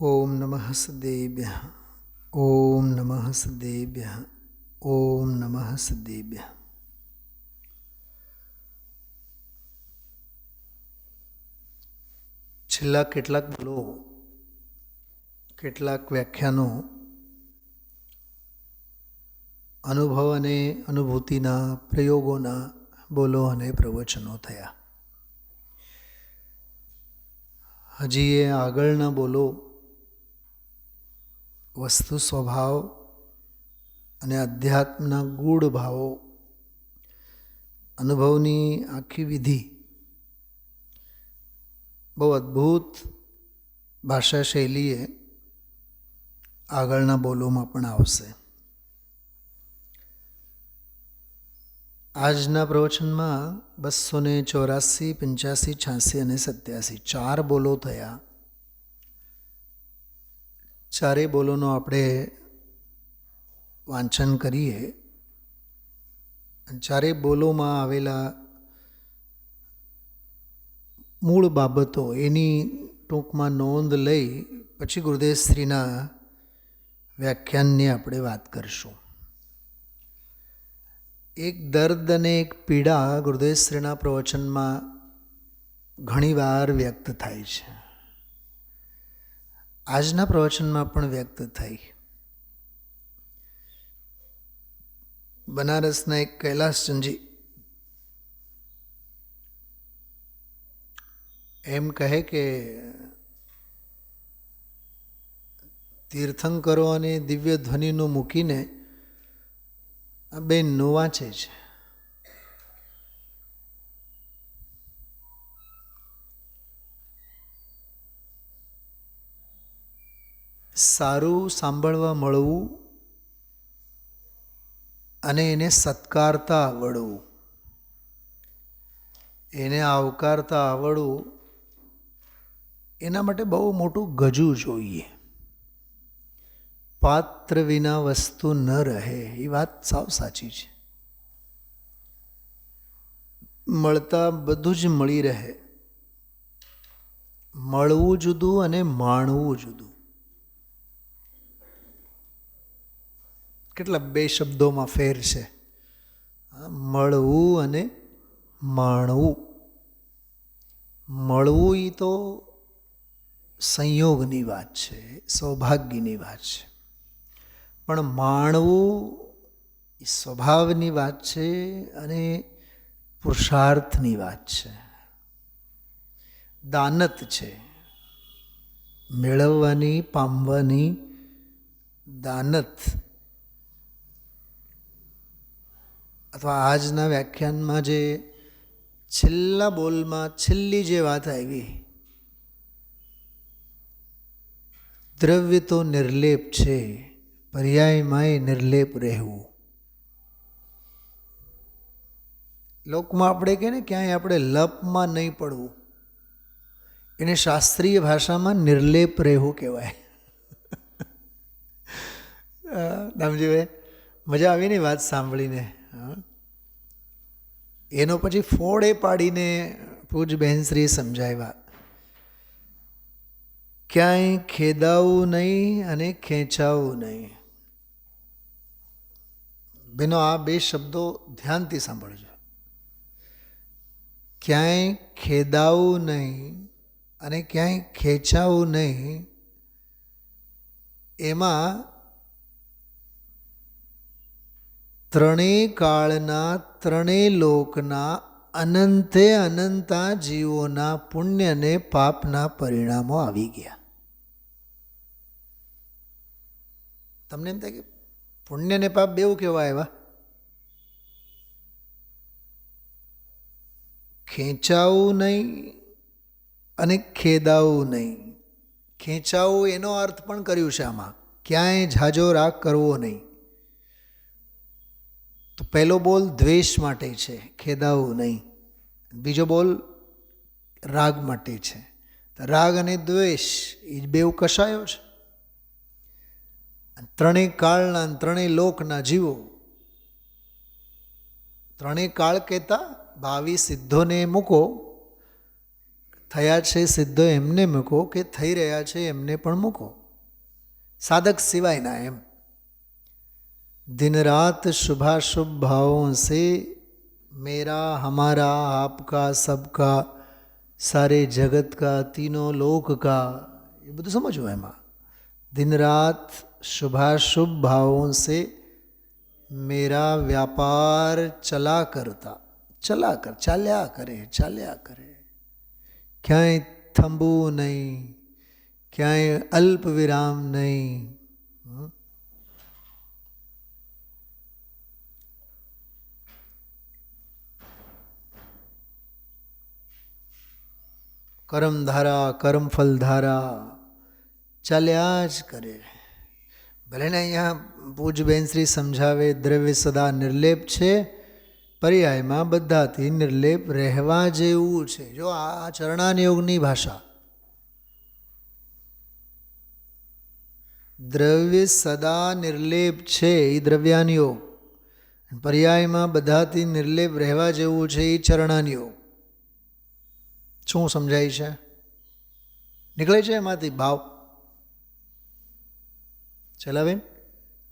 ઓમ નમઃ સદેભ્યઃ. ઓમ નમઃ સદેભ્યઃ. ઓમ નમઃ સદેભ્યઃ. છેલ્લા કેટલાક બોલો, કેટલાક વ્યાખ્યાનો અનુભવ અને અનુભૂતિના પ્રયોગોના બોલો અને પ્રવચનો થયા. હજી એ આગળના બોલો વસ્તુ સ્વભાવ અને અધ્યાત્મના ગૂઢ ભાવો, અનુભવની આખી વિધિ બહુ અદ્ભુત ભાષા શૈલીએ આગળના બોલોમાં પણ આવશે. આજના પ્રવચનમાં 284, 85, 86 અને 87 ચાર બોલો થયા. ચારેય બોલોનો આપણે વાંચન કરીએ. ચારેય બોલોમાં આવેલા મૂળ બાબતો એની ટૂંકમાં નોંધ લઈ પછી ગુરુદેવશ્રીના વ્યાખ્યાનની આપણે વાત કરીશું. એક દર્દ અને એક પીડા ગુરુદેવશ્રીના પ્રવચનમાં ઘણીવાર વ્યક્ત થાય છે. આજના પ્રવચનમાં પણ વ્યક્ત થઈ. બનારસના એક કૈલાસચંદજી એમ કહે કે તીર્થંકરો અને દિવ્ય ધ્વનિનું મૂકીને આ બેનનું વાંચે છે. સારું સાંભળવા મળવું અને એને સત્કારતા આવડવું, એને આવકારતા આવડવું, એના માટે બહુ મોટું ગજું જોઈએ. પાત્ર વિના વસ્તુ ન રહે, એ વાત સાવ સાચી છે. મળતા બધું જ મળી રહે. મળવું જુદું અને માણવું જુદું. કેટલા બે શબ્દોમાં ફેર છે. મળવું અને માણવું. મળવું એ તો સંયોગની વાત છે, સૌભાગ્યની વાત છે. પણ માણવું એ સ્વભાવની વાત છે અને પુરુષાર્થની વાત છે, દાનત છે. મેળવવાની, પામવાની દાનત. અથવા આજના વ્યાખ્યાનમાં જે છેલ્લા બોલમાં છેલ્લી જે વાત આવી, દ્રવ્ય તો નિર્લેપ છે, પર્યાયમાંય નિર્લેપ રહેવું. લોકમાં આપણે કહે ને ક્યાંય આપણે લપમાં નહીં પડવું, એને શાસ્ત્રીય ભાષામાં નિર્લેપ રહેવું કહેવાય. દામજીભાઈ, મજા આવી ને વાત સાંભળીને. એનો પછી ફોડે પાડીને પૂજ બહેનશ્રી સમજાવ્યા. ક્યાંય ખેદાવું નહીં અને ખેંચાવું નહીં. બેનો, આ બે શબ્દો ધ્યાનથી સાંભળજો. ક્યાંય ખેદાવું નહીં અને ક્યાંય ખેંચાવું નહીં. એમાં ત્રણેય કાળના, ત્રણેય લોકના, અનંતે અનંતા જીવોના પુણ્ય અને પાપના પરિણામો આવી ગયા. તમને એમ થાય કે પુણ્ય ને પાપ બેવું કેવા આવ્યા? ખેંચાવું નહીં અને ખેદાવું નહીં. ખેંચાવું એનો અર્થ પણ કર્યું છે આમાં, ક્યાંય ઝાઝો રાગ કરવો નહીં. તો પહેલો બોલ દ્વેષ માટે છે, ખેદાવું નહીં. બીજો બોલ રાગ માટે છે. રાગ અને દ્વેષ એ બેઉ કશાયો છે. ત્રણેય કાળના, ત્રણેય લોકના જીવો, ત્રણેય કાળ કહેતા ભાવિ સિદ્ધોને મૂકો, થયા છે સિદ્ધો એમને મૂકો કે થઈ રહ્યા છે એમને પણ મૂકો, સાધક સિવાયના એમ. दिन रात शुभाशुभ भावों से मेरा हमारा आपका सबका सारे जगत का तीनों लोक का, ये બધું સમજવું એમાં. दिन रात शुभाशुभ भावों से मेरा व्यापार चला करता, चला कर, ચાલ્યા કરે, ક્યાંય થંભવું નહીં, ક્યાંય અલ્પ વિરામ નહીં. કર્મધારા કર્મફલધારા ચાલ્યા જ કરે. ભલે ને અહીંયા પૂજબેન શ્રી સમજાવે દ્રવ્ય સદા નિર્લેપ છે, પર્યાયમાં બધાથી નિર્લેપ રહેવા જેવું છે. જો આ ચરણાનયોગની ભાષા, દ્રવ્ય સદા નિર્લેપ છે એ દ્રવ્યાનયોગ, પર્યાયમાં બધાથી નિર્લેપ રહેવા જેવું છે એ ચરણાનયોગ. શું સમજાય છે? નીકળે છે એમાંથી ભાવ? ચલાવેન,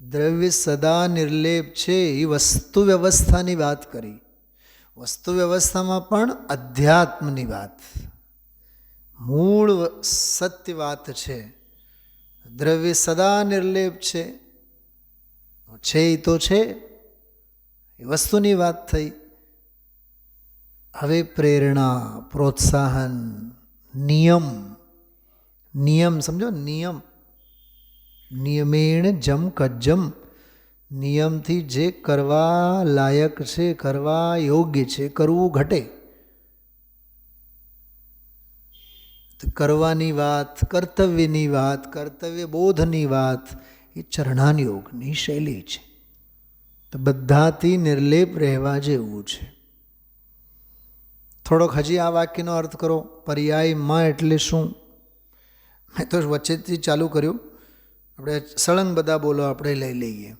દ્રવ્ય સદા નિર્લેપ છે એ વસ્તુ વ્યવસ્થાની વાત કરી. વસ્તુ વ્યવસ્થામાં પણ અધ્યાત્મની વાત, મૂળ સત્ય વાત છે. દ્રવ્ય સદા નિર્લેપ છે એ તો છે, એ વસ્તુની વાત થઈ. હવે પ્રેરણા, પ્રોત્સાહન, નિયમ, નિયમ સમજો, નિયમ. નિયમેણ જમ કજ્જમ, નિયમથી જે કરવા લાયક છે, કરવા યોગ્ય છે, કરવું ઘટે. કરવાની વાત, કર્તવ્યની વાત, કર્તવ્ય બોધની વાત એ ચરણાનયોગની શૈલી છે. તો બધાથી નિર્લેપ રહેવા જેવું છે. થોડોક હજી આ વાક્યનો અર્થ કરો. પર્યાયમાં એટલે શું? મેં તો વચ્ચેથી ચાલુ કર્યું, આપણે સળંગ બધા બોલો આપણે લઈ લઈએ,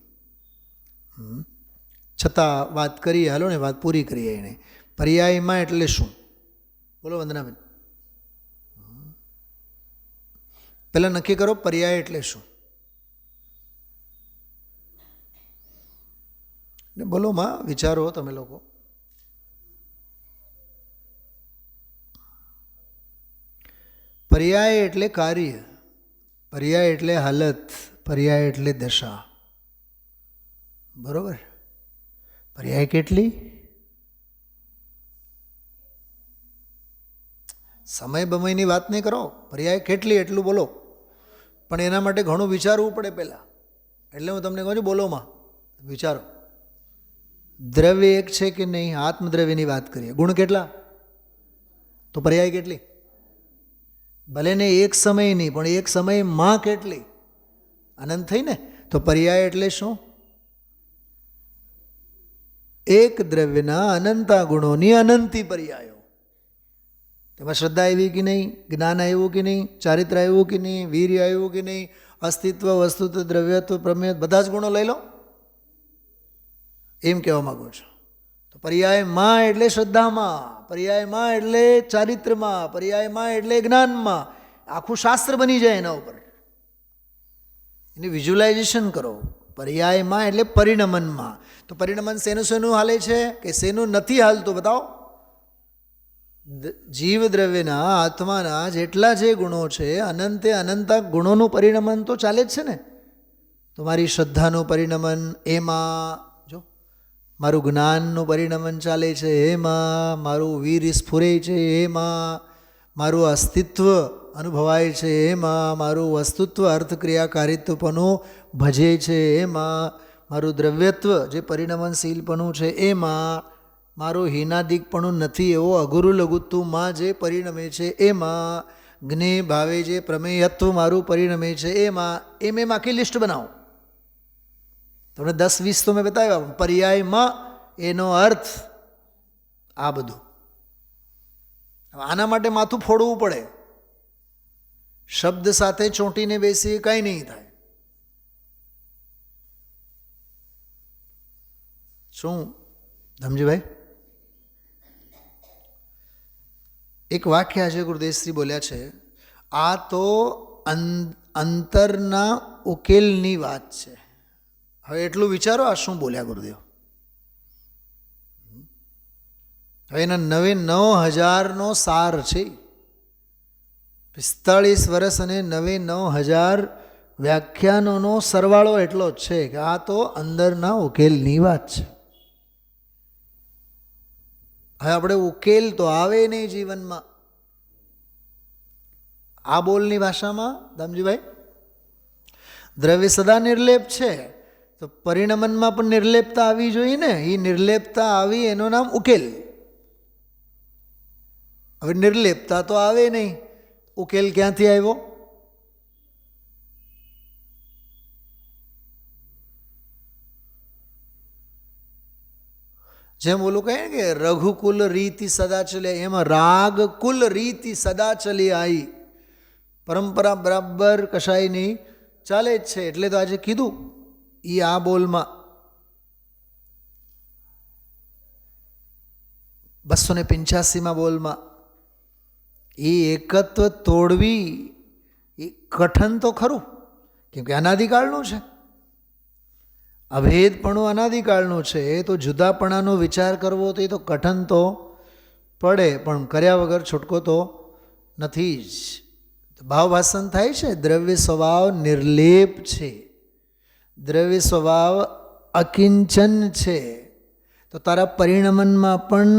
છતાં વાત કરીએ. હાલો ને, વાત પૂરી કરીએ એને. પર્યાયમાં એટલે શું? બોલો વંદનાબેન, પહેલાં નક્કી કરો પર્યાય એટલે શું. બોલો માં, વિચારો તમે લોકો. પર્યાય એટલે કાર્ય, પર્યાય એટલે હાલત, પર્યાય એટલે દશા. બરોબર? પર્યાય કેટલી? સમય બમયની વાત નહીં કરો, પર્યાય કેટલી એટલું બોલો. પણ એના માટે ઘણું વિચારવું પડે પહેલાં. એટલે હું તમને કહું છું, બોલો માં, વિચારો. દ્રવ્ય એક છે કે નહીં? આત્મદ્રવ્યની વાત કરીએ. ગુણ કેટલા? તો પર્યાય કેટલી? ભલે ને એક સમય નહીં, પણ એક સમયમાં કેટલી? અનંત થઈ ને. તો પર્યાય એટલે શું? એક દ્રવ્યના અનંતા ગુણોની અનંતી પર્યાયો. તેમાં શ્રદ્ધા આવી કે નહીં? જ્ઞાન આવ્યું કે નહીં? ચારિત્ર આવ્યું કે નહીં? વીર્ય આવ્યું કે નહીં? અસ્તિત્વ, વસ્તુત્વ, દ્રવ્યત્વ, પ્રમેય, બધા જ ગુણો લઈ લો, એમ કહેવા માગું છું. તો પર્યાયમાં એટલે શ્રદ્ધામાં, પર્યાયમાં એટલે ચારિત્રમાં, પર્યાયમાં એટલે જ્ઞાનમાં. આખું શાસ્ત્ર બની જાય એના ઉપર. એની વિઝ્યુલાઇઝેશન કરો. પર્યાયમાં એટલે પરિણમનમાં. તો પરિણમન શેનું શેનું હાલે છે કે શેનું નથી હાલતું? બતાવો. જીવ દ્રવ્યના, આત્માના જેટલા જે ગુણો છે, અનંતે અનંતા ગુણોનું પરિણમન તો ચાલે જ છે ને. તો મારી શ્રદ્ધાનું પરિણમન એમાં, જો મારું જ્ઞાનનું પરિણમન ચાલે છે એમાં, મારું વીર સ્ફુરે છે એમાં, મારું અસ્તિત્વ અનુભવાય છે એમાં, મારું વસ્તુત્વ અર્થક્રિયાકારિત્વપણું ભજે છે એમાં, મારું દ્રવ્યત્વ જે પરિણમનશીલપણું છે એમાં, મારું હીનાદિકપણું નથી એવો અઘુરુ લઘુત્વમાં જે પરિણમે છે એમાં, જ્ઞે ભાવે જે પ્રમેયત્વ મારું પરિણમે છે એમાં. એમ આખી લિસ્ટ બનાવો. તમને 10-20 તો મેં બતાવ્યા. પર્યાયમાં એનો અર્થ આ બધું. આના માટે માથું ફોડવું પડે. શબ્દ સાથે ચોંટીને બેસી કંઈ નહીં થાય. શું ધમજીભાઈ? એક વાક્ય આજે ગુરુદેવશ્રી બોલ્યા છે, આ તો અંતરના ઉકેલની વાત છે. હવે એટલું વિચારો, આ શું બોલ્યા ગુરુદેવ. હવે એના 99,000નો સાર છે. 45 વર્ષ અને 99,000 વ્યાખ્યાનોનો સરવાળો એટલો જ છે કે આ તો અંદરના ઉકેલની વાત છે. હવે આપણે ઉકેલ તો આવે નહીં જીવનમાં. આ બોલની ભાષામાં દામજીભાઈ, દ્રવ્ય સદા નિર્લેપ છે, તો પરિણમનમાં પણ નિર્લેપતા આવી જોઈએ ને. એ નિર્લેપતા આવી એનું નામ ઉકેલ. હવે નિર્લેપતા તો આવે નહીં, ઉકેલ ક્યાંથી આવ્યો? જેમ ઓલું કહે કે રઘુકુલ રીતિ સદા ચલે, એમાં રાગ કુલ રીતિ સદા ચલી આવી. પરંપરા બરાબર કશાય નહીં ચાલે જ છે. એટલે તો આજે કીધું એ આ બોલમાં 285માં બોલમાં એ એકત્વ તોડવી એ કઠન તો ખરું, કેમ કે અનાદિકાળનું છે. અભેદપણું અનાદિકાળનું છે, તો જુદાપણાનો વિચાર કરવો તો એ તો કઠન તો પડે, પણ કર્યા વગર છૂટકો તો નથી જ. ભાવભાષણ થાય છે, દ્રવ્ય સ્વભાવ નિર્લેપ છે, દ્રવ્ય સ્વભાવ અકિંચન છે. તો તારા પરિણમનમાં પણ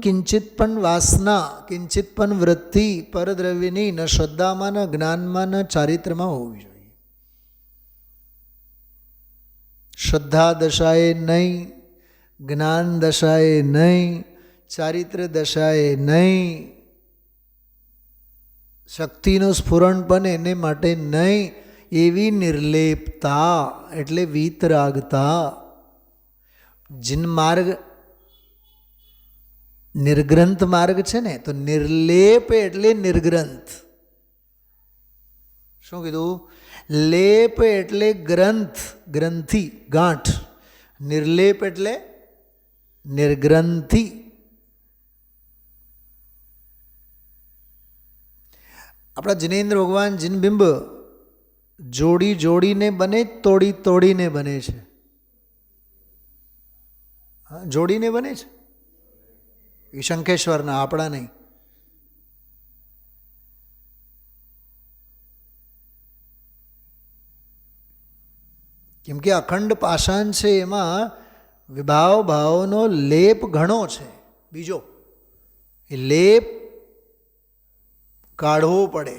કિંચિત પણ વાસના, કિંચિત પણ વૃત્તિ પરદ્રવ્યની ન શ્રદ્ધામાં, ન જ્ઞાનમાં, ન ચારિત્રમાં હોવી જોઈએ. શ્રદ્ધા દશાએ નહીં, જ્ઞાન દશાએ નહીં, ચારિત્ર દશાએ નહીં, શક્તિનું સ્ફુરણ પણ એને માટે નહીં. એવી નિર્લેપતા એટલે વીતરાગતા. જીન માર્ગ નિર્ગ્રંથ માર્ગ છે ને, તો નિર્લેપ એટલે નિર્ગ્રંથ. શું કીધું? લેપ એટલે ગ્રંથ, ગ્રંથિ, ગાંઠ. નિર્લેપ એટલે નિર્ગ્રંથિ. આપણા જિનેન્દ્ર ભગવાન જીનબિંબ જોડી જોડીને બને, તોડી તોડીને બને છે. હા, જોડીને બને છે. એ શંખેશ્વરના, આપણા નહીં. કેમ કે અખંડ પાષાણ છે, એમાં વિભાવ ભાવનો લેપ ઘણો છે. બીજો એ લેપ કાઢવો પડે.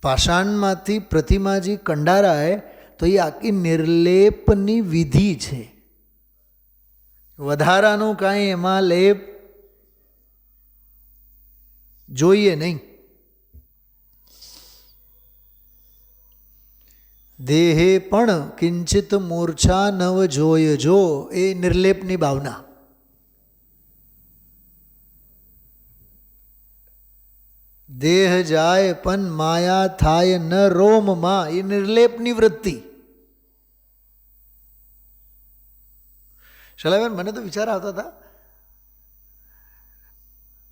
પાષાણમાંથી પ્રતિમાજી કંડારાય તો એ આખી નિર્લેપની વિધિ છે. વધારાનું કાંઈ એમાં લેપ જોઈએ નહીં. દેહે પણ કિંચિત મૂર્છા નવ જોય જો, એ નિર્લેપની ભાવના. દેહ જાય પણ માયા થાય ન રોમમાં, એ નિર્લેપની વૃત્તિ. શલાબેન, મને તો વિચાર આવતા હતા,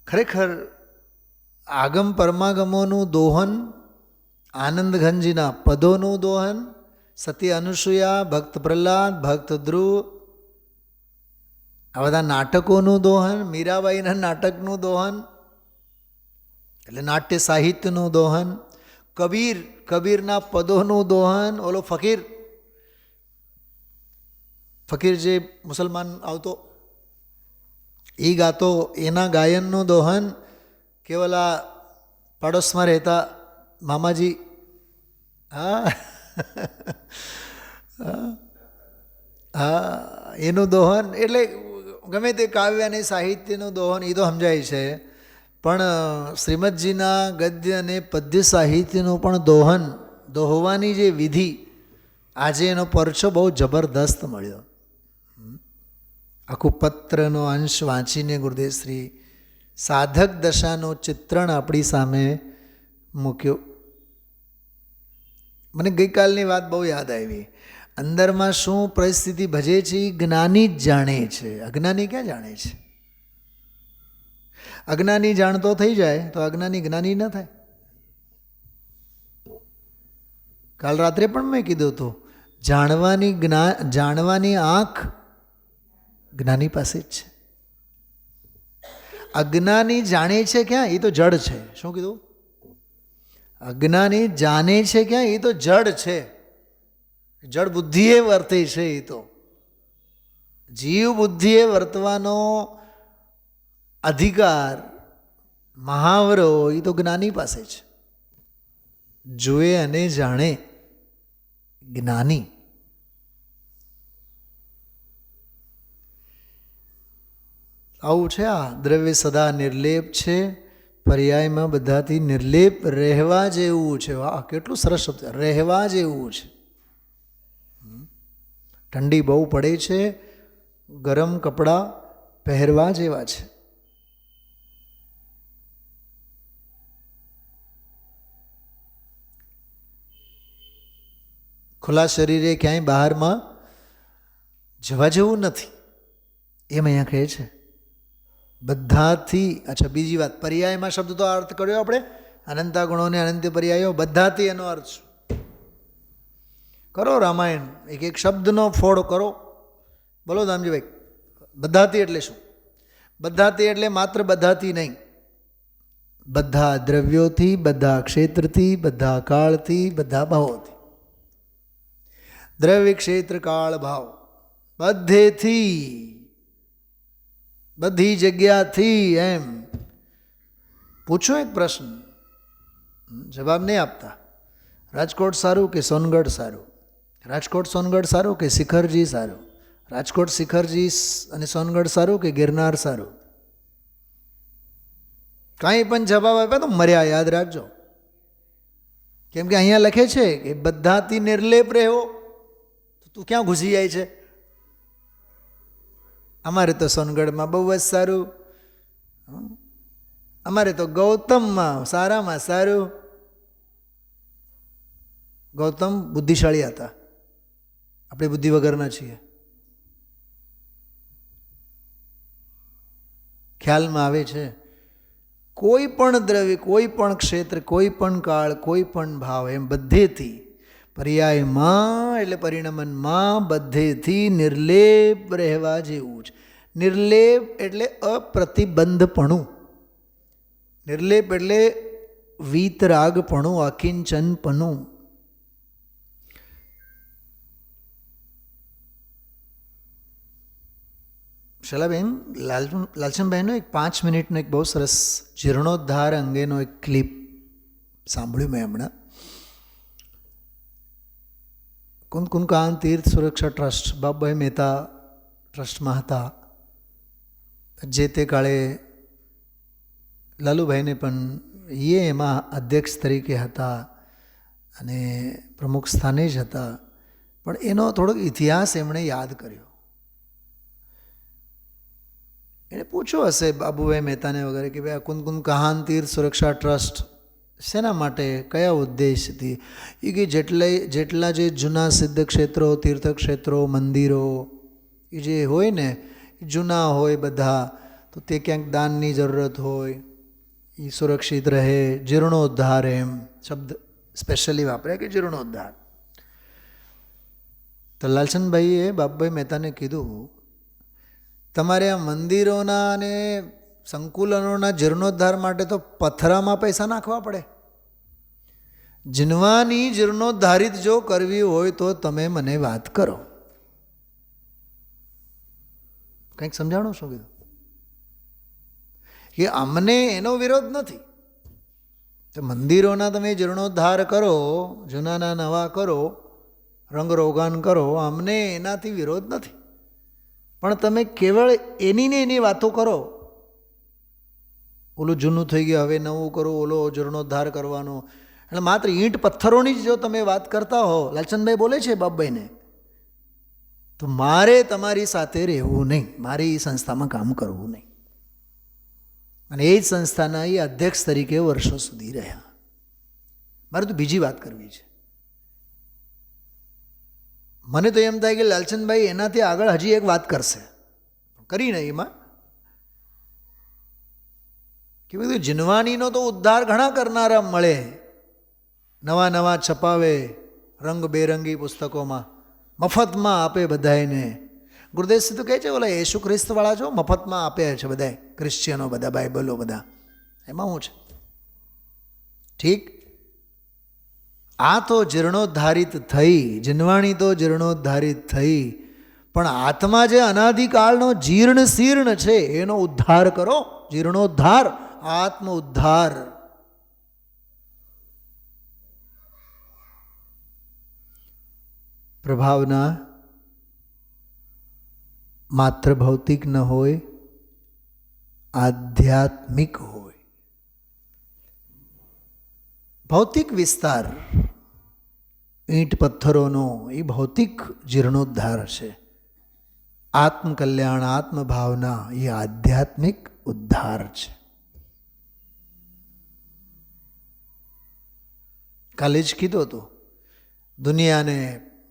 ખરેખર આગમ પરમાગમોનું દોહન, આનંદઘનજીના પદોનું દોહન, સતી અનુસૂયા, ભક્ત પ્રહલાદ, ભક્ત ધ્રુવ, આ બધા નાટકોનું દોહન, મીરાબાઈના નાટકનું દોહન, એટલે નાટ્ય સાહિત્યનું દોહન, કબીર, કબીરના પદોનું દોહન, ઓલો ફકીર, ફકીર જે મુસલમાન આવતો એ ગાતો, એના ગાયનનું દોહન, કેવલા પાડોશમાં રહેતા મામાજી, હા હા, એનું દોહન. એટલે ગમે તે કાવ્ય અને સાહિત્યનું દોહન એ તો સમજાય છે, પણ શ્રીમદજીના ગદ્ય અને પદ્ય સાહિત્યનું પણ દોહન, દોહવાની જે વિધિ, આજે એનો પરચો બહુ જબરદસ્ત મળ્યો. આખું પત્રનો અંશ વાંચીને ગુરુદેવશ્રી સાધક દશાનું ચિત્રણ આપણી સામે મૂક્યું. મને ગઈકાલની વાત બહુ યાદ આવી. અંદરમાં શું પરિસ્થિતિ ભજે છે એ જ્ઞાની જ જાણે છે, અજ્ઞાની ક્યાં જાણે છે. અજ્ઞાની જાણતો થઈ જાય તો અજ્ઞાની જ્ઞાની ન થાય. કાલ રાત્રે પણ મેં કીધું હતું, જાણવાની આંખ જ્ઞાની પાસે જ છે. અજ્ઞાની જાણે છે ક્યાં? એ તો જડ છે. શું કીધું? અજ્ઞાની જાણે છે ક્યાં? એ તો જડ છે, જડ બુદ્ધિએ વર્તે છે. એ તો જીવ બુદ્ધિએ વર્તવાનો અધિકાર, મહાવરો એ તો જ્ઞાની પાસે છે. જોએ અને જાણે જ્ઞાની. આવું છે. આ દ્રવ્ય સદા નિર્લેપ છે, પર્યાયમાં બધાથી નિર્લેપ રહેવા જેવું છે. વાહ, કેટલું સરસ શબ્દ! રહેવા જેવું છે. ઠંડી બહુ પડે છે, ગરમ કપડાં પહેરવા જેવા છે. ખુલ્લા શરીરે ક્યાંય બહારમાં જવા જેવું નથી, એમ અહીંયા કહે છે. બધાથી. અચ્છા, બીજી વાત, પર્યાયમાં શબ્દ તો અર્થ કર્યો આપણે, અનંતા ગુણોને અનંત્ય પર્યાયો. બધાથી એનો અર્થ શું? કરો રામાયણ, એક એક શબ્દનો ફોડ કરો. બોલો દામજીભાઈ, બધાથી એટલે શું? બધાથી એટલે માત્ર બધાથી નહીં, બધા દ્રવ્યોથી, બધા ક્ષેત્રથી, બધા કાળથી, બધા ભાવોથી. દ્રવ્ય, ક્ષેત્ર, કાળ, ભાવ બધેથી, બધી જગ્યાથી. એમ પૂછો એક પ્રશ્ન, જવાબ નહીં આપતા. રાજકોટ સારું કે સોનગઢ સારું? રાજકોટ સોનગઢ સારું કે શિખરજી સારું? રાજકોટ શિખરજી અને સોનગઢ સારું કે ગિરનાર સારું? કાંઈ પણ જવાબ આપ્યા તો મર્યા, યાદ રાખજો. કેમ કે અહીંયા લખે છે કે બધાથી નિર્લેપ રહેવો. તું ક્યાં ઘૂસી જાય છે? અમારે તો સોનગઢમાં બહુ જ સારું, અમારે તો ગૌતમમાં સારામાં સારું. ગૌતમ બુદ્ધિશાળી હતા, આપણે બુદ્ધિ વગરના છીએ. ખ્યાલમાં આવે છે. કોઈ પણ દ્રવ્ય, કોઈ પણ ક્ષેત્ર, કોઈ પણ કાળ, કોઈ પણ ભાવ, એમ બધેથી, પર્યાયમાં એટલે પરિણમનમાં બધેથી નિર્લેપ રહેવા જેવું છે. નિર્લેપ એટલે અપ્રતિબંધપણું. નિર્લેપ એટલે વીતરાગપણું, અકિંચનપણું. શૈલાબેન, લાલચંદભાઈનો એક 5 મિનિટનો એક બહુ સરસ જીર્ણોદ્ધાર અંગેનો એક ક્લિપ સાંભળ્યું મેં હમણાં. કુનકુનકાન તીર્થ સુરક્ષા ટ્રસ્ટ, બાબુભાઈ મહેતા ટ્રસ્ટમાં હતા. જે તે કાળે લાલુભાઈને પણ એ એમાં અધ્યક્ષ તરીકે હતા અને પ્રમુખ સ્થાને જ હતા. પણ એનો થોડોક ઇતિહાસ એમણે યાદ કર્યો. એણે પૂછ્યું હશે બાબુભાઈ મહેતાને વગેરે કે ભાઈ આ કુનકુનકાન તીર્થ સુરક્ષા ટ્રસ્ટ શેના માટે, કયા ઉદ્દેશથી? એ કે જેટલા જે જૂના સિદ્ધ ક્ષેત્રો, તીર્થક્ષેત્રો, મંદિરો એ જે હોય ને, જૂના હોય બધા, તો તે ક્યાંક દાનની જરૂરત હોય, એ સુરક્ષિત રહે. જીર્ણોદ્ધાર, એમ શબ્દ સ્પેશિયલી વાપર્યા કે જીર્ણોદ્ધાર. તો લાલચંદભાઈએ બાબુભાઈ મહેતાને કીધું, તમારે આ મંદિરોના અને સંકુલનોના જીર્ણોદ્ધાર માટે તો પથરામાં પૈસા નાખવા પડે. જીનવાની જીર્ણોદ્ધારિત જો કરવી હોય તો તમે મને વાત કરો. કંઈક સમજાણું શું કીધું? કે અમને એનો વિરોધ નથી, તો મંદિરોના તમે જીર્ણોદ્ધાર કરો, જૂનાના નવા કરો, રંગરોગાન કરો, અમને એનાથી વિરોધ નથી. પણ તમે કેવળ એની ને એની વાતો કરો. ઓલું જૂનું થઈ ગયું, હવે નવું કરો, ઓલો જીર્ણોદ્ધાર કરવાનો, એટલે માત્ર ઈંટ પથ્થરોની જ જો તમે વાત કરતા હો, લાલચંદભાઈ બોલે છે બાપભાઈને, તો મારે તમારી સાથે રહેવું નહીં, મારે એ સંસ્થામાં કામ કરવું નહીં. અને એ જ સંસ્થાના એ અધ્યક્ષ તરીકે વર્ષો સુધી રહ્યા. મારે તો બીજી વાત કરવી છે. મને તો એમ થાય કે લાલચંદભાઈ એનાથી આગળ હજી એક વાત કરશે, કરી નહીં એમાં. કે બધું જીનવાણીનો તો ઉદ્ધાર ઘણા કરનારા મળે, નવા નવા છપાવે રંગબેરંગી પુસ્તકોમાં, મફતમાં આપે બધાને. ગુરુદેવસિંહ તો કહે છે ઓલા યેશુ ખ્રિસ્તવાળા જો મફતમાં આપે છે બધાય, ક્રિશ્ચિયનો બધા, બાઇબલો બધા, એમાં શું છે? ઠીક, આ તો જીર્ણોદ્ધારિત થઈ, જીનવાણી તો જીર્ણોદ્ધારિત થઈ, પણ આત્મા જે અનાદિકાળનો જીર્ણ શીર્ણ છે એનો ઉદ્ધાર કરો. જીર્ણોદ્ધાર, આત્મ ઉદ્ધાર. પ્રભાવના માત્ર ભૌતિક ન હોય, આધ્યાત્મિક હોય. ભૌતિક વિસ્તાર ઈંટ પથ્થરોનો એ ભૌતિક જીર્ણોદ્ધાર છે. આત્મકલ્યાણ, આત્મભાવના એ આધ્યાત્મિક ઉદ્ધાર છે. કાલે જ કીધું હતું, દુનિયાને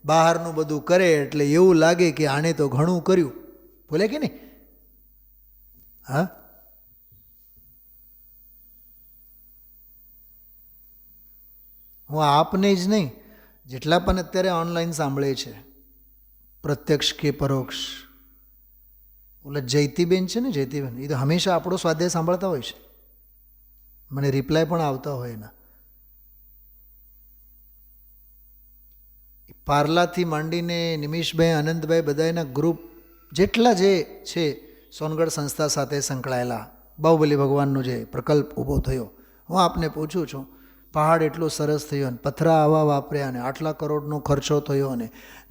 બહારનું બધું કરે એટલે એવું લાગે કે આણે તો ઘણું કર્યું, બોલે કે નહીં? હા, હું આપને જ નહીં, જેટલા પણ અત્યારે ઓનલાઈન સાંભળે છે, પ્રત્યક્ષ કે પરોક્ષ, ઓલા જયતીબેન છે ને, જયતીબેન, એ તો હંમેશા આપણો સ્વાધ્યાય સાંભળતા હોય છે, મને રિપ્લાય પણ આવતા હોય એના. પાર્લાથી માંડીને નિમિષભાઈ, આનંદભાઈ, બધા એના ગ્રુપ જેટલા જે છે સોનગઢ સંસ્થા સાથે સંકળાયેલા, બાહુબલી ભગવાનનો જે પ્રકલ્પ ઊભો થયો, હું આપને પૂછું છું, પહાડ એટલો સરસ થયો અને પથરા આવા વાપર્યા અને આટલા કરોડનો ખર્ચો થયો અને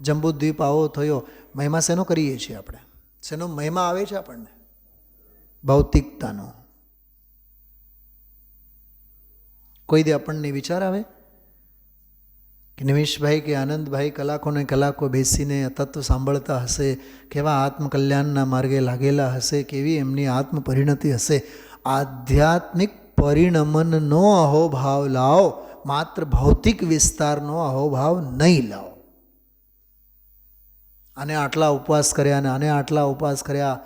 જંબુદ્વીપ આવો થયો, મહિમા શેનો કરીએ છીએ આપણે? શેનો મહિમા આવે છે આપણને? ભૌતિકતાનો. કોઈ દે આપણને વિચાર આવે કે નિમિષભાઈ કે આનંદભાઈ કલાકોને કલાકો બેસીને તત્વ સાંભળતા હશે, કેવા આત્મકલ્યાણના માર્ગે લાગેલા હશે, કેવી એમની આત્મ પરિણતિ હશે. આધ્યાત્મિક પરિણમનનો અહોભાવ લાવો, માત્ર ભૌતિક વિસ્તારનો અહોભાવ નહીં લાવો. આને આટલા ઉપવાસ કર્યા ને આને આટલા ઉપવાસ કર્યા,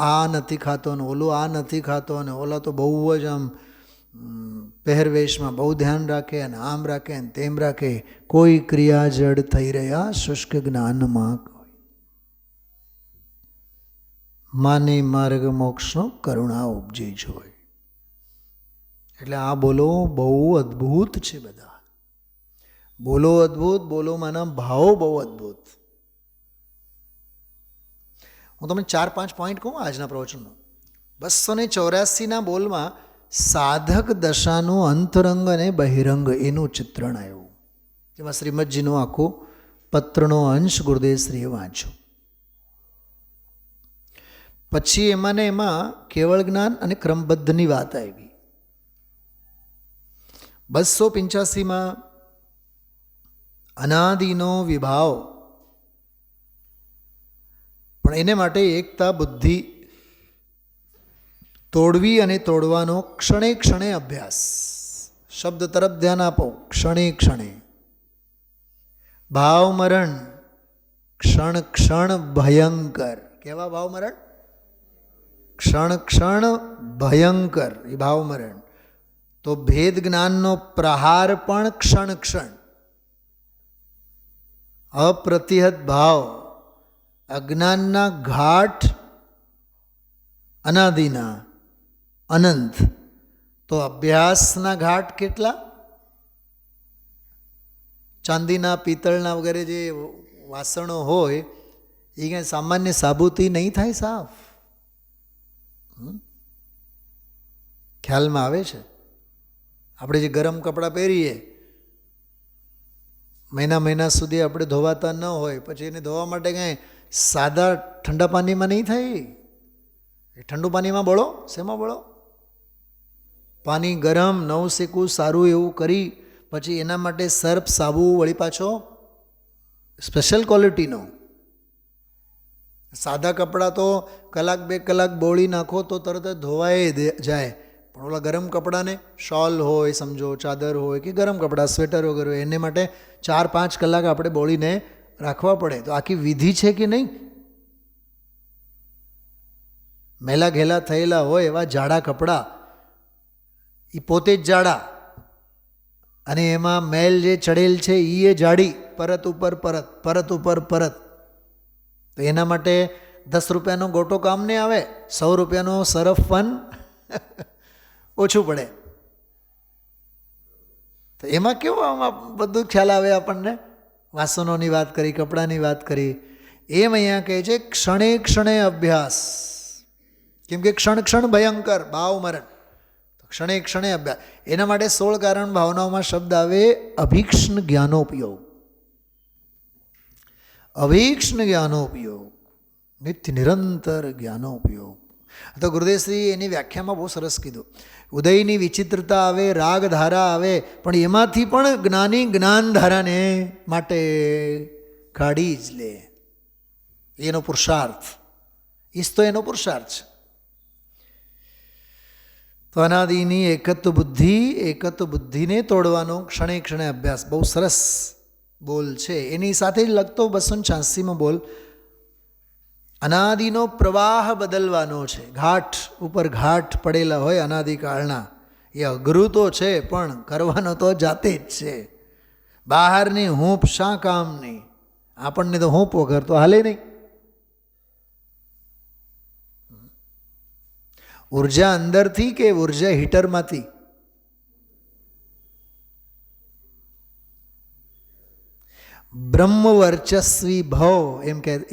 આ નથી ખાતો ને ઓલો આ નથી ખાતો ને ઓલા તો બહુ જ આમ પહેરવેશમાં બહુ ધ્યાન રાખે અને આમ રાખે ને તેમ રાખે, કોઈ ક્રિયા જડ થઈ રહ્યા શુષ્ક જ્ઞાનમાં. માને માર્ગ મોક્ષનો કરુણા ઉપજે જોય. એટલે આ બોલો બહુ અદ્ભુત છે. બધા બોલો અદ્ભુત, બોલોમાંના ભાવો બહુ અદ્ભુત. હું તમને 4-5 પોઈન્ટ કહું આજના પ્રવચનનો. 284ના બોલમાં સાધક દશાનું અંતરંગ અને બહિરંગ એનું ચિત્રણ આવ્યું, જેમાં શ્રીમદજીનો આખો પત્રનો અંશ ગુરુદેવશ્રીએ વાંચ્યો. પછી એમાં ને એમાં કેવળ જ્ઞાન અને ક્રમબદ્ધની વાત આવી. 285માં અનાદિનો વિભાવ, પણ એને માટે એકતા બુદ્ધિ તોડવી અને તોડવાનો ક્ષણે ક્ષણે અભ્યાસ. શબ્દ તરફ ધ્યાન આપો. ક્ષણે ક્ષણે ભાવ મરણ, ક્ષણ ક્ષણ ભયંકર. કેવા ભાવ મરણ? ક્ષણ ક્ષણ ભયંકર એ ભાવ મરણ. તો ભેદ જ્ઞાનનો પ્રહાર પણ ક્ષણ ક્ષણ. અપ્રતિહત ભાવ, અજ્ઞાનના ઘાટ અનાદિના અનંત. તો અભ્યાસના ઘાટ કેટલા? ચાંદીના પિત્તળના વગેરે જે વાસણો હોય એ ક્યાંય સામાન્ય સાબુથી નહીં થાય સાફ. ખ્યાલમાં આવે છે? આપણે જે ગરમ કપડાં પહેરીએ, મહિના સુધી આપણે ધોવાતા ન હોય, પછી એને ધોવા માટે કાંઈ સાદા ઠંડા પાણીમાં નહીં થાય. એ ઠંડુ પાણીમાં બોળો. શેમાં બોળો? પાણી ગરમ નવશેકું સારું એવું કરી પછી એના માટે સર્ફ સાબુ વળી પાછો સ્પેશિયલ ક્વોલિટીનો. સાદા કપડાં તો 1-2 કલાક બોળી નાખો તો તરત જ ધોવાય જાય, પણ ઓલા ગરમ કપડાને શોલ હોય, સમજો ચાદર હોય કે ગરમ કપડાં સ્વેટર વગેરે હોય, એને માટે 4-5 કલાક આપણે બોળીને રાખવા પડે. તો આખી વિધિ છે કે નહીં? મેલા ઘેલા થયેલા હોય એવા જાડા કપડાં એ પોતે જ જાડા અને એમાં મેલ જે ચડેલ છે એ જાડી, પરત ઉપર પરત, પરત ઉપર પરત. તો એના માટે 10 રૂપિયાનો ગોટો કામ નહીં આવે, 100 રૂપિયાનો સરફ પણ ઓછું પડે. તો એમાં કેવું આમાં બધું ખ્યાલ આવે આપણને. વાસણોની વાત કરી, કપડાની વાત કરી. એમ અહીંયા કહે છે ક્ષણે ક્ષણે અભ્યાસ. કેમ કે ક્ષણ ક્ષણ ભયંકર ભાવ મરણ, તો ક્ષણે ક્ષણે અભ્યાસ. એના માટે 16 કારણ ભાવનાઓમાં શબ્દ આવે અભિક્ષણ જ્ઞાનોપયોગ. અભિક્ષણ જ્ઞાનોપયોગ, નિત્ય નિરંતર જ્ઞાનોપયોગ. તો ગુરુદેવશ્રી એની વ્યાખ્યામાં બહુ સરસ કીધું. ઉદયની વિચિત્રતા આવે, રાગધારા આવે, પણ એમાંથી પણ જ્ઞાની જ્ઞાનધારાને માટે કાઢી જ લે. એનો પુરુષાર્થ, ઈસ તો એનો પુરુષાર્થ છે. તો અનાદિની એકત્વ બુદ્ધિને તોડવાનો ક્ષણે ક્ષણે અભ્યાસ. બહુ સરસ બોલ છે. એની સાથે જ લગતો 286માં બોલ, અનાદિનો પ્રવાહ બદલવાનો છે. ઘાટ ઉપર ઘાટ પડેલા હોય અનાદિકાળના, એ અઘરું તો છે પણ કરવાનો તો જાતે જ છે. બહારની હૂંફ શા કામની, આપણને તો હૂંફ વગર તો હાલે નહીં. ઉર્જા અંદરથી કે ઉર્જા હીટરમાંથી? બ્રહ્મ વર્ચસ્વી ભવ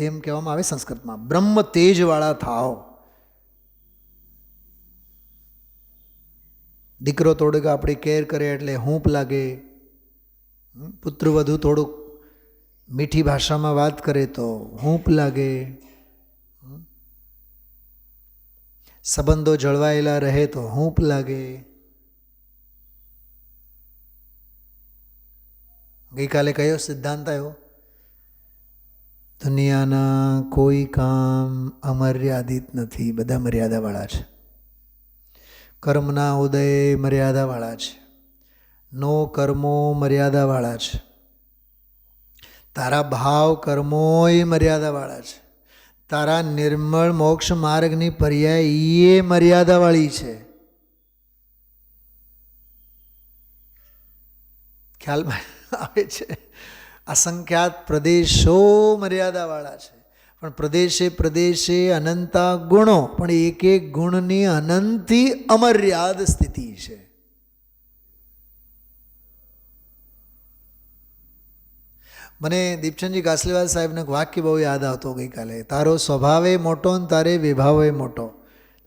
એમ કહેવામાં આવે સંસ્કૃતમાં. બ્રહ્મ તેજવાળા થાવ. દીકરો થોડુંક આપણી કેર કરે એટલે હૂંફ લાગે. પુત્રવધુ થોડુંક મીઠી ભાષામાં વાત કરે તો હૂંફ લાગે. સંબંધો જળવાયેલા રહે તો હૂંફ લાગે. ગઈકાલે કયો સિદ્ધાંત આવ્યો? દુનિયાના કોઈ કામ અમર્યાદિત નથી, બધા મર્યાદાવાળા છે. કર્મના ઉદય મર્યાદાવાળા છે, નો કર્મો મર્યાદાવાળા છે, તારા ભાવ કર્મોય મર્યાદાવાળા છે, તારા નિર્મળ મોક્ષ માર્ગની પર્યાય એ મર્યાદાવાળી છે. ખ્યાલમાં આવે છે? અસંખ્યાત પ્રદેશો મર્યાદાવાળા છે, પણ પ્રદેશે પ્રદેશે અનંતા ગુણો, પણ એક એક ગુણની અનંતી અમર્યાદ સ્થિતિ છે. મને દીપચંદજી કાસલીવાલ સાહેબને વાક્ય બહુ યાદ આવતો ગઈકાલે. તારો સ્વભાવે મોટો ને તારે વિભાવે મોટો.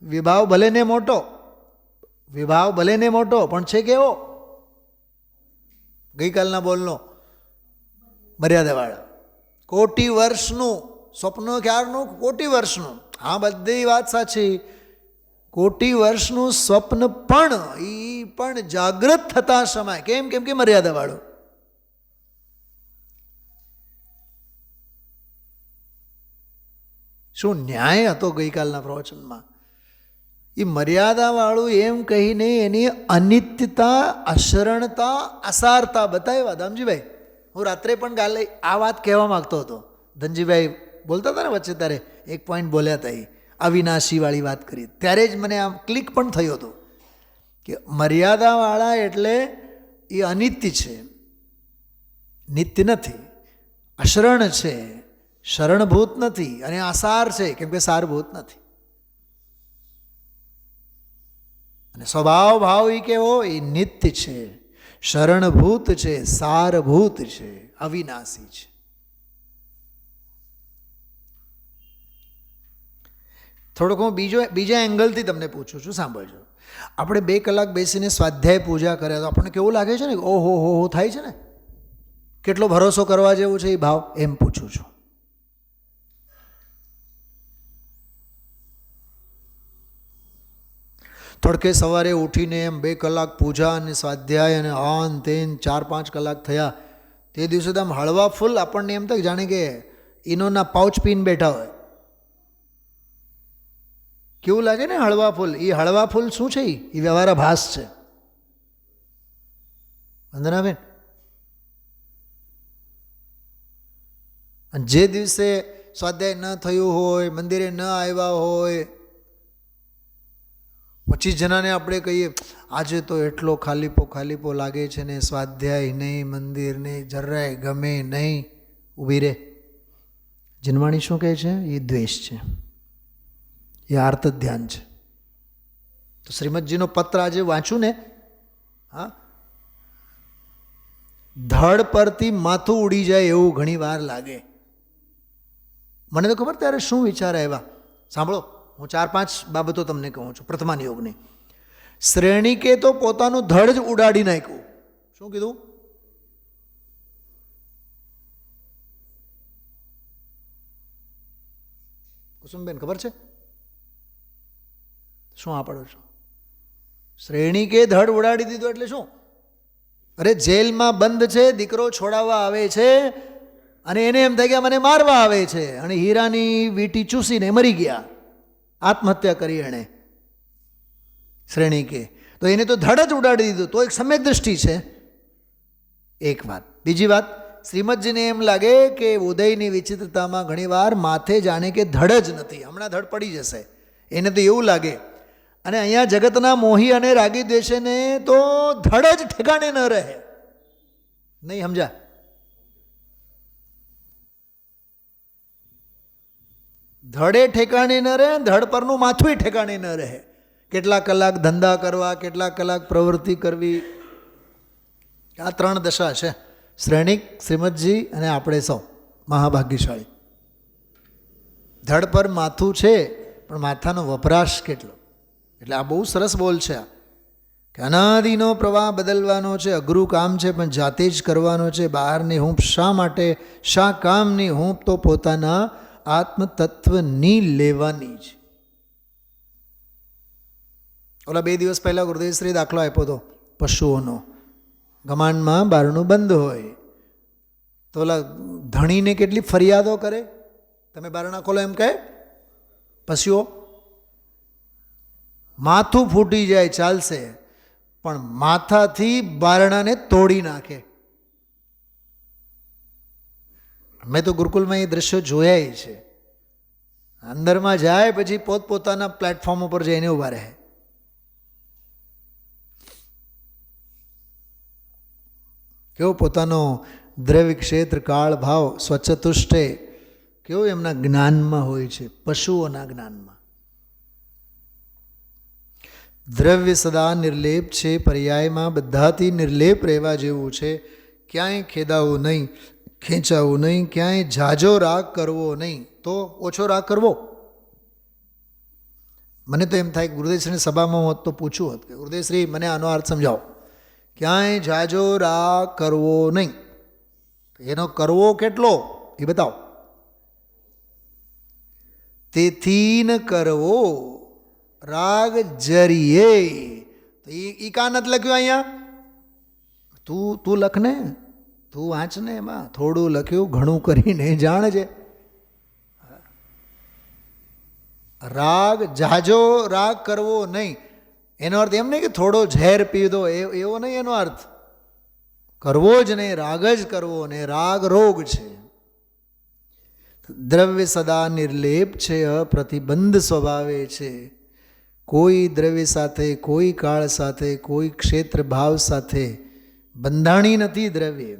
વિભાવ ભલે ને મોટો, વિભાવ ભલે ને મોટો, પણ છે કેવો? ગઈકાલના બોલનો મર્યાદાવાળા. કોટી વર્ષનું સ્વપ્ન ક્યારનું? કોટી વર્ષનું. હા, બધી વાત સાચી. કોટી વર્ષનું સ્વપ્ન પણ જાગૃત થતા સમય. કેમ? કેમ કે મર્યાદાવાળો. શું ન્યાય હતો ગઈકાલના પ્રવચનમાં? એ મર્યાદાવાળું એમ કહીને એની અનિત્યતા, અશરણતા, અસારતા બતાવ્યા. ધનજીભાઈ, હું રાત્રે પણ કાલે આ વાત કહેવા માગતો હતો. ધનજીભાઈ બોલતા હતા ને વચ્ચે, ત્યારે એક પોઈન્ટ બોલ્યા હતા, એ અવિનાશીવાળી વાત કરી. ત્યારે જ મને આમ ક્લિક પણ થયું હતું કે મર્યાદાવાળા એટલે એ અનિત્ય છે, નિત્ય નથી, અશરણ છે, શરણભૂત નથી, અને આસાર છે કેમ કે સારભૂત નથી. અને સ્વભાવ ભાવ એ કેવો? એ નિત્ય છે, શરણભૂત છે, સારભૂત છે, અવિનાશી છે. થોડોક હું બીજા એંગલથી તમને પૂછું છું, સાંભળજો. આપણે 2 કલાક બેસીને સ્વાધ્યાય પૂજા કર્યા તો આપણને કેવું લાગે છે ને? ઓહો હો હો થાય છે ને? કેટલો ભરોસો કરવા જેવું છે એ ભાવ? એમ પૂછું છું. તડકે સવારે ઉઠીને એમ 2 કલાક પૂજા અને સ્વાધ્યાય અને આન તેન 4-5 કલાક થયા. તે દિવસે તો આમ હળવા ફૂલ આપણને એમ થાય જાણે કે ઇનોના પાઉચ પીને બેઠા હોય. કેવું લાગે ને હળવા ફૂલ? એ હળવા ફૂલ શું છે? એ વ્યવહારાભાસ છે. વંદનાબેન, અને જે દિવસે સ્વાધ્યાય ન થયું હોય, મંદિરે ન આવ્યા હોય, 25 જણાને આપણે કહીએ આજે તો એટલો ખાલીપો લાગે છે ને, સ્વાધ્યાય નહીં, મંદિર નહીં, જરાય ગમે નહીં, ઊભી રહે. જીનવાણી શું કહે છે? એ દ્વેષ છે, એ આર્ત ધ્યાન છે. તો શ્રીમદજીનો પત્ર આજે વાંચું ને, હા, ધડ પરથી માથું ઉડી જાય એવું ઘણી વાર લાગે. મને તો ખબર ત્યારે શું વિચાર આવ્યા. સાંભળો, હું 4-5 બાબતો તમને કહું છું. પ્રથમાન યોગની શ્રેણીકે તો પોતાનું ધડ જ ઉડાડી નાખ્યું. શું કીધું? કુસુમબેન ખબર છે શું આ પડો છો? શ્રેણીકે ધડ ઉડાડી દીધો એટલે શું? અરે જેલમાં બંધ છે, દીકરો છોડાવવા આવે છે અને એને એમ થાય કે મને મારવા આવે છે, અને હીરાની વીંટી ચૂસીને મરી ગયા, આત્મહત્યા કરી એણે. શ્રેણીકે તો એને તો ધડ જ ઉડાડી દીધું. તો એક સમ્યક દૃષ્ટિ છે, એક વાત. બીજી વાત, શ્રીમદજીને એમ લાગે કે ઉદયની વિચિત્રતામાં ઘણીવાર માથે જાણે કે ધડ જ નથી, હમણાં ધડ પડી જશે, એને તો એવું લાગે. અને અહીંયા જગતના મોહી અને રાગી દ્વેષને તો ધડ જ ઠેકાણે ન રહે. નહીં સમજા? ધડે ઠેકાણે ન રહે, ધડ પરનું માથું ઠેકાણે ન રહે. કેટલા કલાક ધંધા કરવા, કેટલા કલાક પ્રવૃત્તિ કરવી, આ 3 દશા છે. શ્રેણિક, શ્રીમદજી અને આપણે સૌ મહાભાગ્યશાળી. ધડ પર માથું છે, પણ માથાનો વપરાશ કેટલો. એટલે આ બહુ સરસ બોલ છે કે અનાદિનો પ્રવાહ બદલવાનો છે, અઘરું કામ છે, પણ જાતે જ કરવાનો છે. બહારની હૂંફ શા માટે, શા કામની હૂંફ તો પોતાના આત્મતત્વની લેવાની જ. ઓલા 2 દિવસ પહેલાં ગુરુદેવશ્રી દાખલો આપ્યો હતો પશુઓનો. ગમાણમાં બારણું બંધ હોય તો ઓલા ધણીને કેટલી ફરિયાદો કરે, તમે બારણા ખોલો એમ કહે પશુઓ. માથું ફૂટી જાય ચાલશે, પણ માથાથી બારણાને તોડી નાખે. મેં તો ગુરુકુલમાં એ દ્રશ્યો જોયા છે. અંદરમાં જાય પછી પોતપોતાના પ્લેટફોર્મ ઉપર જઈને ઊભા રહે. કેવો પોતાનો દ્રવ્ય ક્ષેત્ર કાળ ભાવ સ્વચતુષ્ટે કેવો એમના જ્ઞાનમાં હોય છે, પશુઓના જ્ઞાનમાં. દ્રવ્ય સદા નિર્લેપ છે, પર્યાયમાં બધાથી નિર્લેપ રહેવા જેવું છે. ક્યાંય ખેદાવું નહીં, ખેંચાવું નહીં, ક્યાંય ઝાઝો રાગ કરવો નહીં, તો ઓછો રાગ કરવો. મને તો એમ થાય કે ગુરુદેવશ્રીની સભામાં હોત તો પૂછવું હોત કે ગુરુદેવશ્રી મને આનો અર્થ સમજાવો. ક્યાંય ઝાઝો રાગ કરવો નહીં, એનો કરવો કેટલો એ બતાવો. તેથી ન કરવો રાગ જરીએ. તો એ કા નથી લખ્યું અહીંયા? તું લખ ને, તું વાંચ ને. એમાં થોડું લખ્યું, ઘણું કરીને જાણજે. રાગ ઝાઝો રાગ કરવો નહીં, એનો અર્થ એમ નહીં કે થોડો ઝેર પીધો, એવો નહીં એનો અર્થ. કરવો જ નહીં, રાગ જ કરવો, ને રાગ રોગ છે. દ્રવ્ય સદા નિર્લેપ છે, અપ્રતિબંધ સ્વભાવે છે. કોઈ દ્રવ્ય સાથે, કોઈ કાળ સાથે, કોઈ ક્ષેત્ર ભાવ સાથે બંધાણી નથી દ્રવ્ય.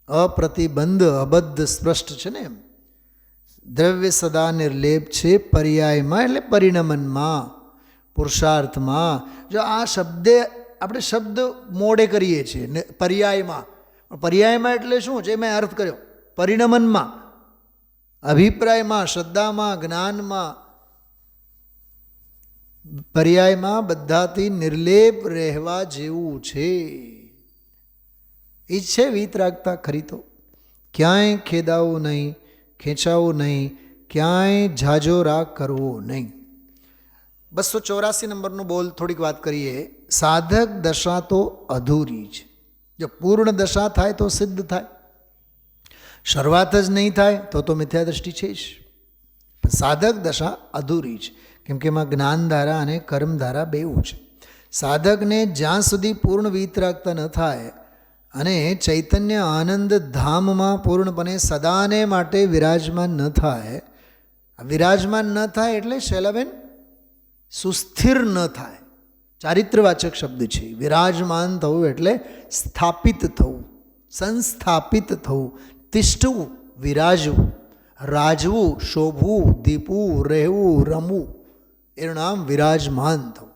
અપ્રતિબંધ, અબદ્ધ, સ્પષ્ટ છે ને એમ. દ્રવ્ય સદા નિર્લેપ છે, પર્યાયમાં એટલે પરિણમનમાં, પુરુષાર્થમાં. જો આ શબ્દે આપણે શબ્દ મોડે કરીએ છીએ પર્યાયમાં. પર્યાયમાં એટલે શું? જે મેં અર્થ કર્યો, પરિણમનમાં, અભિપ્રાયમાં, શ્રદ્ધામાં, જ્ઞાનમાં, પર્યાયમાં બધાથી નિર્લેપ રહેવા જેવું છે. એ છે વીતરાગતા ખરી તો. ક્યાંય ખેદાવું નહીં, ખેંચાવું નહીં, ક્યાંય ઝાઝો રાગ કરવો નહીં. 284 નંબરનું બોલ થોડીક વાત કરીએ. સાધક દશા તો અધૂરી છે. જો પૂર્ણ દશા થાય તો સિદ્ધ થાય, શરૂઆત જ નહીં થાય તો મિથ્યા દ્રષ્ટિ છે જ. સાધક દશા અધૂરી છે, કેમ કે એમાં જ્ઞાનધારા અને કર્મધારા બેવું છે. સાધકને જ્યાં સુધી પૂર્ણ વીતરાગતા ન થાય અને ચૈતન્ય આનંદ ધામમાં પૂર્ણપણે સદાને માટે વિરાજમાન ન થાય. વિરાજમાન ન થાય એટલે શૈલાબેન સુસ્થિર ન થાય. ચારિત્રવાચક શબ્દ છે. વિરાજમાન થવું એટલે સ્થાપિત થવું, સંસ્થાપિત થવું, તિષ્ઠવું, વિરાજવું, રાજવું, શોભવું, દીપવું, રહેવું, રમવું, એનું નામ વિરાજમાન થવું.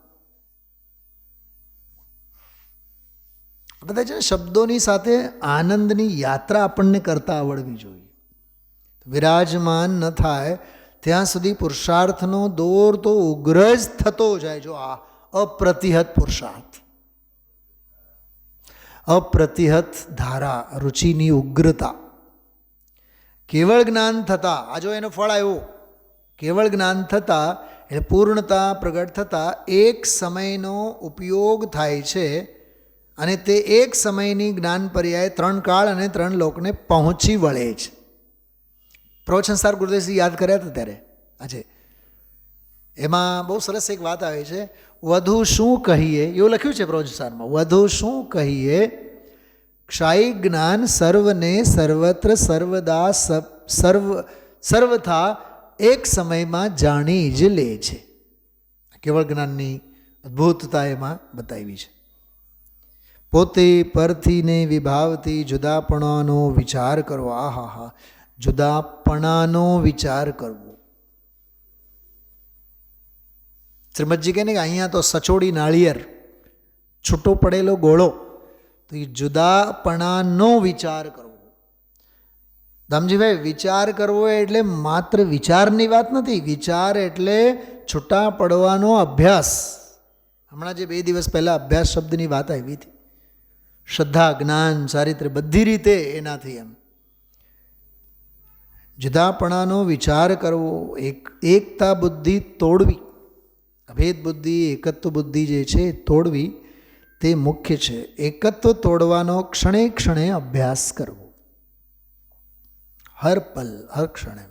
બધા છે ને, શબ્દોની સાથે આનંદની યાત્રા આપણને કરતા આવડવી જોઈએ. વિરાજમાન ન થાય ત્યાં સુધી પુરુષાર્થનો દોર તો ઉગ્ર જ થતો જાય. જો આ અપ્રતિહત પુરુષાર્થ, અપ્રતિહત ધારા, રુચિની ઉગ્રતા, કેવળ જ્ઞાન થતાં, આ જો એનો ફળ આવ્યો, કેવળ જ્ઞાન થતાં એટલે પૂર્ણતા પ્રગટ થતાં એક સમયનો ઉપયોગ થાય છે અને તે એક સમયની જ્ઞાન પર્યાય 3 કાળ અને 3 લોકને પહોંચી વળે છે. પ્રવચન સાર ગુરુદેવજી યાદ કર્યા હતા ત્યારે આજે એમાં બહુ સરસ એક વાત આવે છે. વધુ શું કહીએ, એવું લખ્યું છે પ્રવચન સારમાં, વધુ શું કહીએ, ક્ષાયી જ્ઞાન સર્વને સર્વત્ર સર્વદા સર્વથા એક સમયમાં જાણી જ લે છે. કેવળ જ્ઞાનની અદ્ભુતતા એમાં બતાવી છે. પોતે પરથી ને વિભાવથી જુદાપણાનો વિચાર કરવો. આહા હા, જુદાપણાનો વિચાર કરવો. શ્રીમદજી કહે ને કે અહીંયા તો સચોડી નાળિયેર, છૂટો પડેલો ગોળો, તો એ જુદાપણાનો વિચાર કરવો. દામજીભાઈ, વિચાર કરવો એટલે માત્ર વિચારની વાત નથી. વિચાર એટલે છૂટા પડવાનો અભ્યાસ. હમણાં જે 2 દિવસ પહેલાં અભ્યાસ શબ્દની વાત આવી હતી. શ્રદ્ધા, જ્ઞાન, ચારિત્ર્ય બધી રીતે એનાથી એમ જુદાપણાનો વિચાર કરવો. એકતા બુદ્ધિ તોડવી, અભેદ બુદ્ધિ, એકત્વ બુદ્ધિ જે છે તોડવી તે મુખ્ય છે. એકત્વ તોડવાનો ક્ષણે ક્ષણે અભ્યાસ કરવો, હર પલ હર ક્ષણે.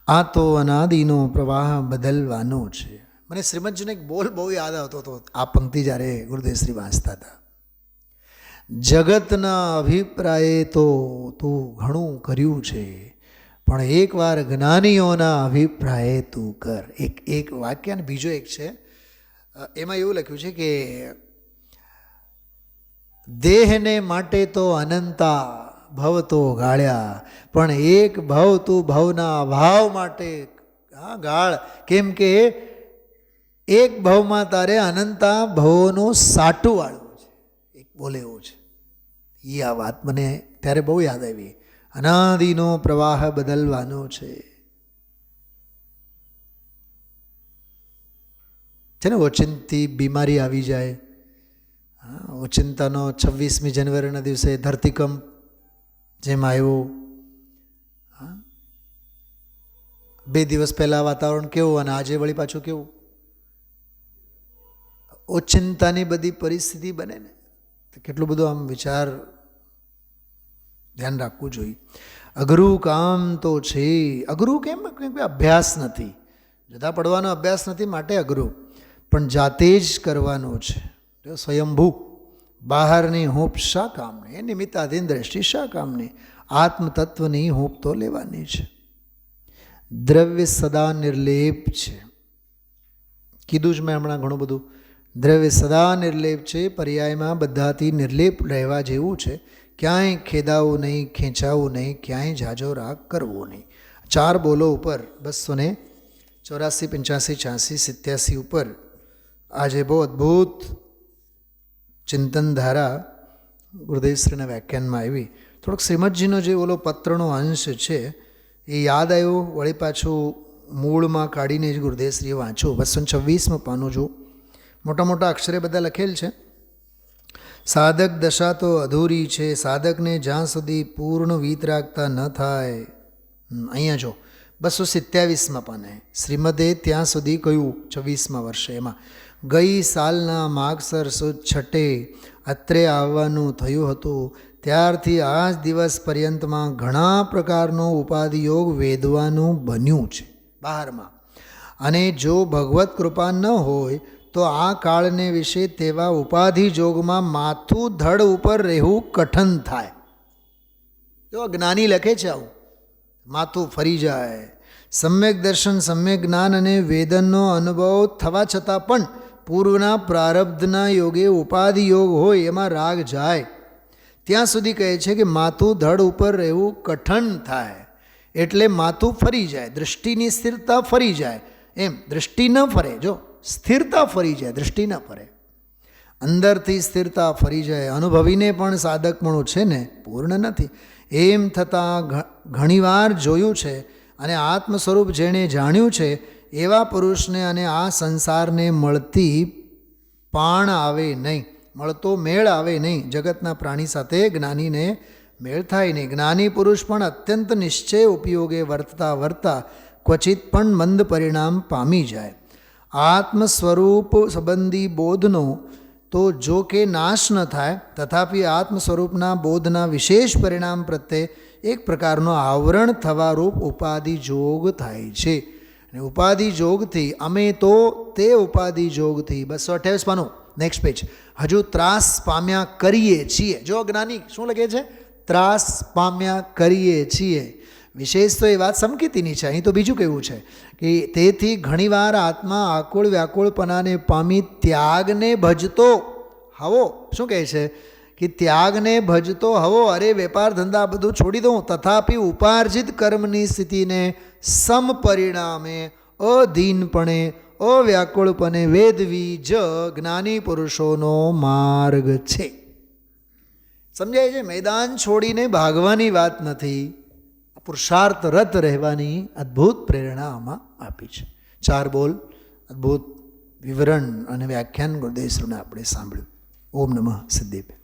આ તો અનાદિનો પ્રવાહ બદલવાનો છે. મને શ્રીમદજીનો એક બોલ બહુ યાદ આવતો હતો આ પંક્તિ જ્યારે ગુરુદેવશ્રી વાંચતા હતા. જગતના અભિપ્રાયે તો તું ઘણું કર્યું છે, પણ એકવાર જ્ઞાનીઓના અભિપ્રાયે તું કર. એક વાક્ય અને બીજો એક છે એમાં એવું લખ્યું છે કે દેહને માટે તો અનંતા ભવ તો ગાળ્યા, પણ એક ભવ તું ભવના અભાવ માટે ગાળ. કેમ કે એક ભવમાં તારે અનંતા ભવોનું સાટું વાળવું છે. એક બોલે એવો છે. એ આ વાત મને ત્યારે બહુ યાદ આવી. અનાદિનો પ્રવાહ બદલવાનો છે ને. ઓચિંતી બીમારી આવી જાય. ઓચિંતાનો 26મી જાન્યુઆરીના દિવસે ધરતીકંપ જેમ આવ્યો, 2 દિવસ પહેલાં વાતાવરણ કેવું અને આજે વળી પાછું કેવું. ઓચિંતાની બધી પરિસ્થિતિ બને ને, તો કેટલું બધું આમ વિચાર ધ્યાન રાખવું જોઈએ. અઘરું કામ તો છે. અઘરું કેમ? કે અભ્યાસ નથી, જુદા પડવાનો અભ્યાસ નથી માટે અઘરું, પણ જાતે જ કરવાનું છે. સ્વયંભૂ, બહારની હૂંફ શા કામની, એ નિમિત્તાધીન દ્રષ્ટિ શા કામની, આત્મતત્વની હૂંફ તો લેવાની છે. દ્રવ્ય સદા નિર્લેપ છે. કીધું જ મેં હમણાં ઘણું બધું. દ્રવ્ય સદા નિર્લેપ છે, પર્યાયમાં બધાથી નિર્લેપ રહેવા જેવું છે. ક્યાંય ખેદાવું નહીં, ખેંચાવું નહીં, ક્યાંય જાજો રાગ કરવો નહીં. 4 બોલો ઉપર 284, 85, 86, 87 ઉપર આજે બહુ અદ્ભુત ચિંતન ધારા ગુરુદેવશ્રીના વ્યાખ્યાનમાં આવી. થોડોક શ્રીમદજીનો જે ઓલો પત્રનો અંશ છે એ યાદ આવ્યો, વળી પાછું મૂળમાં કાઢીને જ ગુરુદેવશ્રીએ વાંચ્યું. 226માં પાનું જો, મોટા મોટા અક્ષરે બધા લખેલ છે. સાધક દશા તો અધૂરી છે, સાધકને જ્યાં સુધી પૂર્ણ વીતરાગતા ન થાય. અહીંયા જો 227માં પાને શ્રીમદે ત્યાં સુધી કહ્યું 26મા વર્ષે. એમાં ગઈ સાલના માગસર સુદ 6 અત્રે આવવાનું થયું હતું, ત્યારથી આ જ દિવસ પર્યંતમાં ઘણા પ્રકારનો ઉપાધિયોગ વેદવાનું બન્યું છે બહારમાં. અને જો ભગવત કૃપા ન હોય તો આ કાળને વિશે તેવા ઉપાધિ જોગમાં માથું ધડ ઉપર રહેવું કઠન થાય. જો જ્ઞાની લખે છે આવું, માથું ફરી જાય. સમ્યક દર્શન, સમ્યક જ્ઞાન અને વેદનનો અનુભવ થવા છતાં પણ પૂર્વના પ્રારબ્ધના યોગે ઉપાધિ યોગ હોય એમાં રાગ જાય ત્યાં સુધી કહે છે કે માથું ધડ ઉપર રહેવું કઠણ થાય, એટલે માથું ફરી જાય, દૃષ્ટિની સ્થિરતા ફરી જાય. એમ દૃષ્ટિ ન ફરે, જો સ્થિરતા ફરી જાય, દૃષ્ટિ ન ફરે, અંદરથી સ્થિરતા ફરી જાય. અનુભવીને પણ સાધકપણું છે ને પૂર્ણ નથી. એમ થતાં ઘણીવાર જોયું છે અને આત્મ સ્વરૂપ જેણે જાણ્યું છે એવા પુરુષને અને આ સંસારને મળતી પાણ આવે નહીં, મળતો મેળ આવે નહીં. જગતના પ્રાણી સાથે જ્ઞાનીને મેળ થાય નહીં. જ્ઞાની પુરુષ પણ અત્યંત નિશ્ચય ઉપયોગે વર્તતા વર્તતા ક્વચિત પણ મંદ પરિણામ પામી જાય. આત્મ સ્વરૂપ સંબંધી બોધનો તો જો કે નાશ ન થાય, તથાપિ આત્મ સ્વરૂપના બોધના વિશેષ પરિણામ પ્રત્યે એક પ્રકારનો આવરણ થવારૂપ ઉપાધિ જોગ થાય છે. અને ઉપાધિ જોગથી અમે તો તે ઉપાધિ જોગથી 228 પાનું નેક્સ્ટ પેજ હજુ ત્રાસ પામ્યા કરીએ છીએ. જો જ્ઞાની શું લખે છે? ત્રાસ પામ્યા કરીએ છીએ. વિશેષ તો એ વાત સમકીતીની છે. અહીં તો બીજું કેવું છે કે તેથી ઘણીવાર આત્મા આકુળ વ્યાકુળપણાને પામી ત્યાગને ભજતો હવો. શું કહે છે કે ત્યાગને ભજતો હવો, અરે વેપાર ધંધા બધું છોડી દઉં, તથાપિ ઉપાર્જિત કર્મની સ્થિતિને સમપરિણામે અધીનપણે અવ્યાકુળપણે વેદવી જ જ્ઞાની પુરુષોનો માર્ગ છે. સમજાય છે? મેદાન છોડીને ભાગવાની વાત નથી, પુરુષાર્થરત રહેવાની અદ્ભુત પ્રેરણા આમાં આપી છે. 4 બોલ અદ્ભુત વિવરણ અને વ્યાખ્યાન ગુરુદેવ શ્રીને આપણે સાંભળ્યું. ઓમ નમઃ સિદ્ધેભ્ય.